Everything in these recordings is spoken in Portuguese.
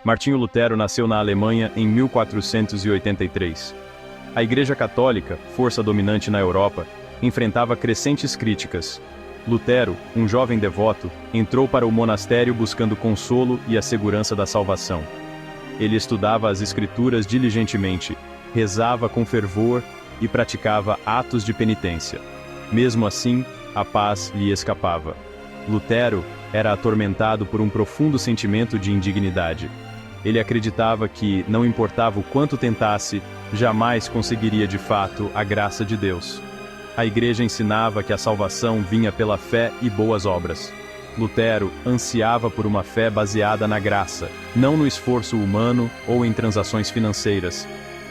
Martinho Lutero nasceu na Alemanha em 1483. A Igreja Católica, força dominante na Europa, enfrentava crescentes críticas. Lutero, um jovem devoto, entrou para o monastério buscando consolo e a segurança da salvação. Ele estudava as Escrituras diligentemente, rezava com fervor e praticava atos de penitência. Mesmo assim, a paz lhe escapava. Lutero era atormentado por um profundo sentimento de indignidade. Ele acreditava que, não importava o quanto tentasse, jamais conseguiria de fato a graça de Deus. A Igreja ensinava que a salvação vinha pela fé e boas obras. Lutero ansiava por uma fé baseada na graça, não no esforço humano ou em transações financeiras.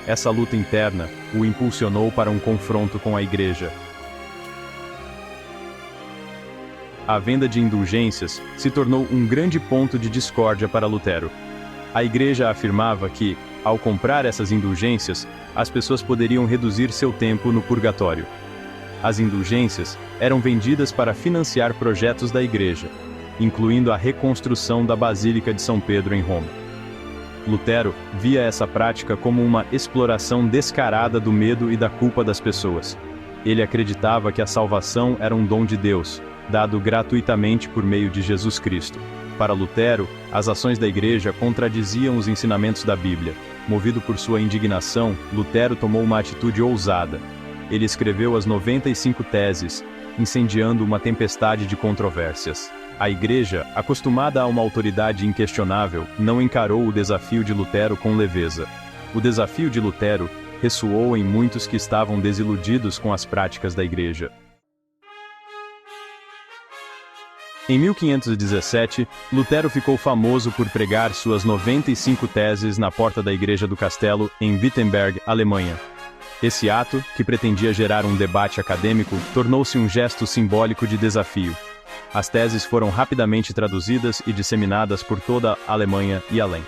Essa luta interna o impulsionou para um confronto com a Igreja. A venda de indulgências se tornou um grande ponto de discórdia para Lutero. A Igreja afirmava que, ao comprar essas indulgências, as pessoas poderiam reduzir seu tempo no purgatório. As indulgências eram vendidas para financiar projetos da Igreja, incluindo a reconstrução da Basílica de São Pedro em Roma. Lutero via essa prática como uma exploração descarada do medo e da culpa das pessoas. Ele acreditava que a salvação era um dom de Deus, dado gratuitamente por meio de Jesus Cristo. Para Lutero, as ações da Igreja contradiziam os ensinamentos da Bíblia. Movido por sua indignação, Lutero tomou uma atitude ousada. Ele escreveu as 95 Teses, incendiando uma tempestade de controvérsias. A Igreja, acostumada a uma autoridade inquestionável, não encarou o desafio de Lutero com leveza. O desafio de Lutero ressoou em muitos que estavam desiludidos com as práticas da Igreja. Em 1517, Lutero ficou famoso por pregar suas 95 teses na porta da Igreja do Castelo, em Wittenberg, Alemanha. Esse ato, que pretendia gerar um debate acadêmico, tornou-se um gesto simbólico de desafio. As teses foram rapidamente traduzidas e disseminadas por toda a Alemanha e além.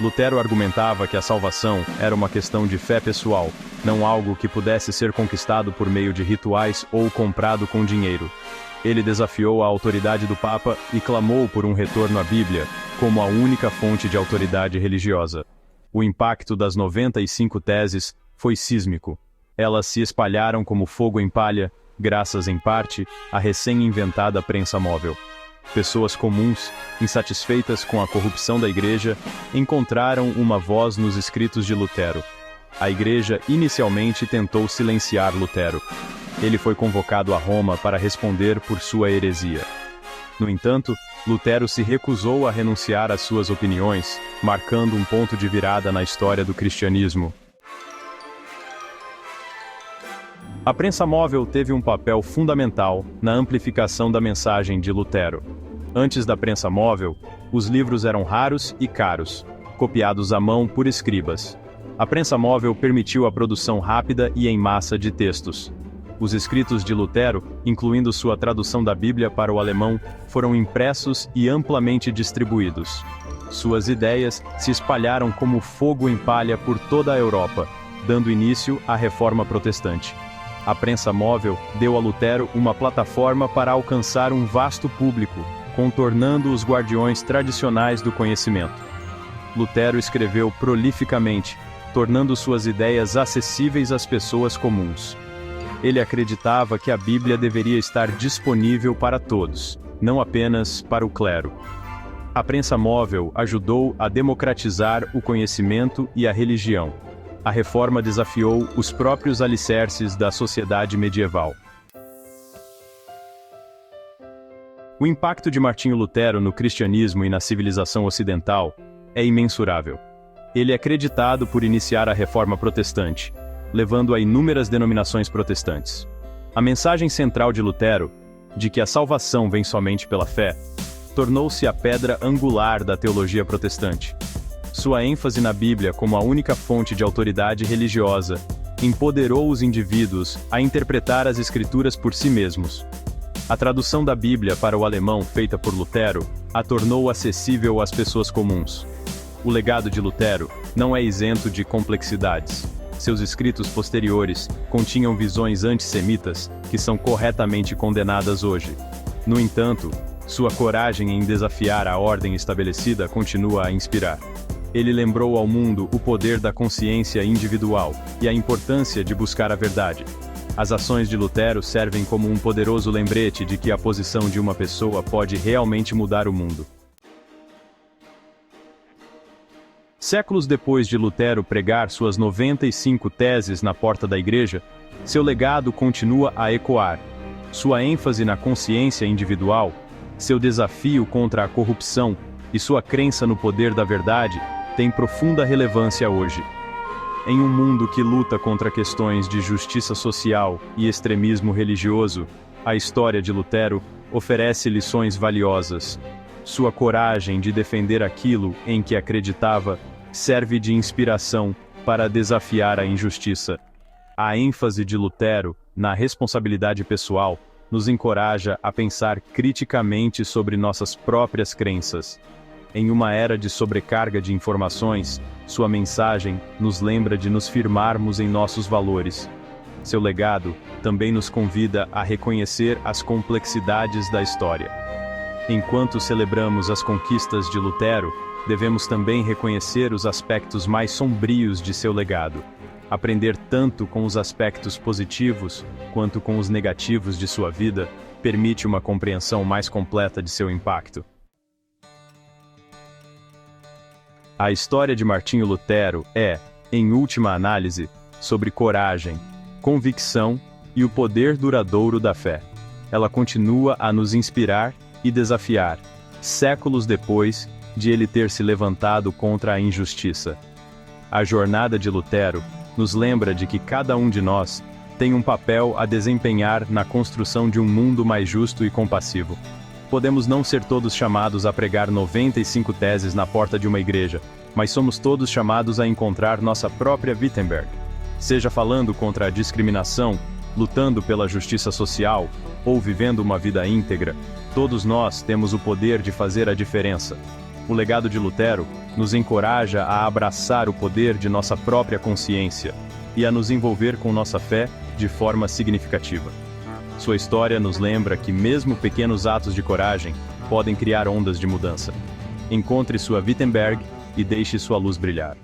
Lutero argumentava que a salvação era uma questão de fé pessoal, não algo que pudesse ser conquistado por meio de rituais ou comprado com dinheiro. Ele desafiou a autoridade do Papa e clamou por um retorno à Bíblia como a única fonte de autoridade religiosa. O impacto das 95 teses foi sísmico. Elas se espalharam como fogo em palha, graças em parte à recém-inventada prensa móvel. Pessoas comuns, insatisfeitas com a corrupção da Igreja, encontraram uma voz nos escritos de Lutero. A Igreja inicialmente tentou silenciar Lutero. Ele foi convocado a Roma para responder por sua heresia. No entanto, Lutero se recusou a renunciar às suas opiniões, marcando um ponto de virada na história do cristianismo. A prensa móvel teve um papel fundamental na amplificação da mensagem de Lutero. Antes da prensa móvel, os livros eram raros e caros, copiados à mão por escribas. A prensa móvel permitiu a produção rápida e em massa de textos. Os escritos de Lutero, incluindo sua tradução da Bíblia para o alemão, foram impressos e amplamente distribuídos. Suas ideias se espalharam como fogo em palha por toda a Europa, dando início à Reforma Protestante. A prensa móvel deu a Lutero uma plataforma para alcançar um vasto público, contornando os guardiões tradicionais do conhecimento. Lutero escreveu prolificamente, tornando suas ideias acessíveis às pessoas comuns. Ele acreditava que a Bíblia deveria estar disponível para todos, não apenas para o clero. A prensa móvel ajudou a democratizar o conhecimento e a religião. A reforma desafiou os próprios alicerces da sociedade medieval. O impacto de Martinho Lutero no cristianismo e na civilização ocidental é imensurável. Ele é creditado por iniciar a Reforma Protestante, levando a inúmeras denominações protestantes. A mensagem central de Lutero, de que a salvação vem somente pela fé, tornou-se a pedra angular da teologia protestante. Sua ênfase na Bíblia como a única fonte de autoridade religiosa empoderou os indivíduos a interpretar as Escrituras por si mesmos. A tradução da Bíblia para o alemão feita por Lutero a tornou acessível às pessoas comuns. O legado de Lutero não é isento de complexidades. Seus escritos posteriores continham visões antissemitas que são corretamente condenadas hoje. No entanto, sua coragem em desafiar a ordem estabelecida continua a inspirar. Ele lembrou ao mundo o poder da consciência individual e a importância de buscar a verdade. As ações de Lutero servem como um poderoso lembrete de que a posição de uma pessoa pode realmente mudar o mundo. Séculos depois de Lutero pregar suas 95 teses na porta da igreja, seu legado continua a ecoar. Sua ênfase na consciência individual, seu desafio contra a corrupção e sua crença no poder da verdade têm profunda relevância hoje. Em um mundo que luta contra questões de justiça social e extremismo religioso, a história de Lutero oferece lições valiosas. Sua coragem de defender aquilo em que acreditava serve de inspiração para desafiar a injustiça. A ênfase de Lutero na responsabilidade pessoal nos encoraja a pensar criticamente sobre nossas próprias crenças. Em uma era de sobrecarga de informações, sua mensagem nos lembra de nos firmarmos em nossos valores. Seu legado também nos convida a reconhecer as complexidades da história. Enquanto celebramos as conquistas de Lutero, devemos também reconhecer os aspectos mais sombrios de seu legado. Aprender tanto com os aspectos positivos quanto com os negativos de sua vida permite uma compreensão mais completa de seu impacto. A história de Martinho Lutero é, em última análise, sobre coragem, convicção e o poder duradouro da fé. Ela continua a nos inspirar e desafiar, séculos depois de ele ter se levantado contra a injustiça. A jornada de Lutero nos lembra de que cada um de nós tem um papel a desempenhar na construção de um mundo mais justo e compassivo. Podemos não ser todos chamados a pregar 95 teses na porta de uma igreja, mas somos todos chamados a encontrar nossa própria Wittenberg. Seja falando contra a discriminação, lutando pela justiça social, ou vivendo uma vida íntegra, todos nós temos o poder de fazer a diferença. O legado de Lutero nos encoraja a abraçar o poder de nossa própria consciência e a nos envolver com nossa fé de forma significativa. Sua história nos lembra que mesmo pequenos atos de coragem podem criar ondas de mudança. Encontre sua Wittenberg e deixe sua luz brilhar.